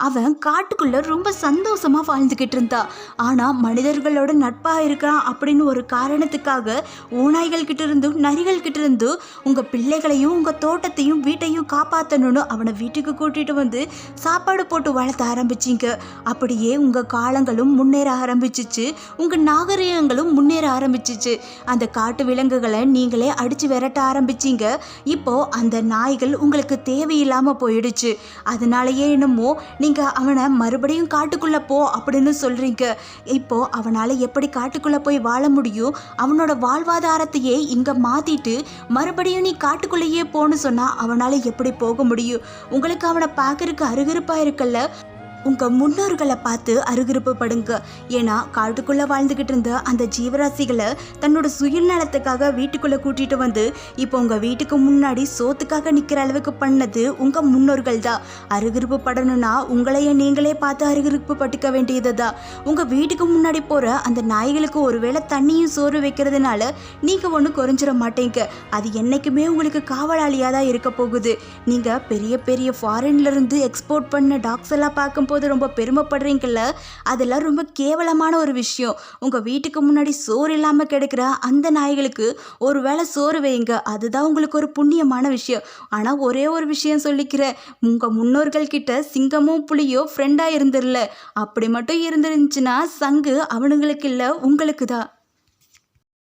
அவன் காட்டுக்குள்ள ரொம்ப சந்தோஷமா வாழ்ந்துகிட்டு இருந்தா. ஆனா மனிதர்களோட நட்பா இருக்கிறான் அப்படின்னு ஒரு காரணத்துக்காக ஓநாய்கள் கிட்ட இருந்தும் நரிகள் கிட்ட இருந்தும் உங்க பிள்ளைகளையும் உங்க தோட்டத்தையும் வீட்டையும் காப்பாற்றணும்னு அவனை வீட்டுக்கு கூட்டிட்டு வந்து சாப்பாடு போட்டு வளர்த்த ஆரம்பிச்சிங்க. அப்படியே உங்க காலங்களும் முன்னேற ஆரம்பிச்சிச்சு, உங்க நாகரிகங்களும் முன்னேற ஆரம்பிச்சிச்சு. அந்த காட்டு விலங்குகளை நீங்களே அடிச்சு விரட்ட ஆரம்பிச்சிங்க. இப்போ அந்த நாய்கள் உங்களுக்கு தேவையில்லாம போயிடுச்சு. அதனாலயே என்னமோ நீங்க அவனை மறுபடியும் காட்டுக்குள்ள போ அப்படின்னு சொல்றீங்க. இப்போ அவனால எப்படி காட்டுக்குள்ள போய் வாழ முடியும்? அவனோட வாழ்வாதாரத்தையே இங்க மாத்திட்டு மறுபடியும் நீ காட்டுக்குள்ளேயே போன்னு சொன்னா அவனால எப்படி போக முடியும்? உங்களுக்கு அவனை பார்க்கறதுக்கு அருகருப்பா இருக்குல்ல. உங்கள் முன்னோர்களை பார்த்து அருகிருப்பு படுங்க. ஏன்னா காட்டுக்குள்ளே வாழ்ந்துக்கிட்டு இருந்த அந்த ஜீவராசிகளை தன்னோட சுயநலத்துக்காக வீட்டுக்குள்ளே கூட்டிகிட்டு வந்து இப்போ உங்கள் வீட்டுக்கு முன்னாடி சோத்துக்காக நிற்கிற அளவுக்கு பண்ணது உங்கள் முன்னோர்கள் தான். அருகிருப்பு படணும்னா உங்களையே நீங்களே பார்த்து அருகிருப்பு பட்டுக்க வேண்டியது தான். உங்கள் வீட்டுக்கு முன்னாடி போகிற அந்த நாய்களுக்கு ஒருவேளை தண்ணியும் சோறு வைக்கிறதுனால நீங்கள் ஒன்றும் குறைஞ்சிட மாட்டீங்க. அது என்றைக்குமே உங்களுக்கு காவலாளியாக தான் இருக்க போகுது. நீங்கள் பெரிய பெரிய ஃபாரின்லேருந்து எக்ஸ்போர்ட் பண்ண டாக்ஸ் எல்லாம் பார்க்கும் போது ரொம்ப பெருமைப்படுறீங்கல்ல, அதெல்லாம் ரொம்ப கேவலமான ஒரு விஷயம். உங்கள் வீட்டுக்கு முன்னாடி சோறு இல்லாமல் கிடைக்கிற அந்த நாய்களுக்கு ஒரு வேளை சோறு வைங்க, அதுதான் உங்களுக்கு ஒரு புண்ணியமான விஷயம். ஆனால் ஒரே ஒரு விஷயம் சொல்லிக்கிறேன், உங்கள் முன்னோர்கள் கிட்ட சிங்கமும் புலியோ ஃப்ரெண்டாக இருந்துடல. அப்படி மட்டும் இருந்துருந்துச்சுன்னா சங்கு அவனுங்களுக்கு இல்லை, உங்களுக்கு தான்.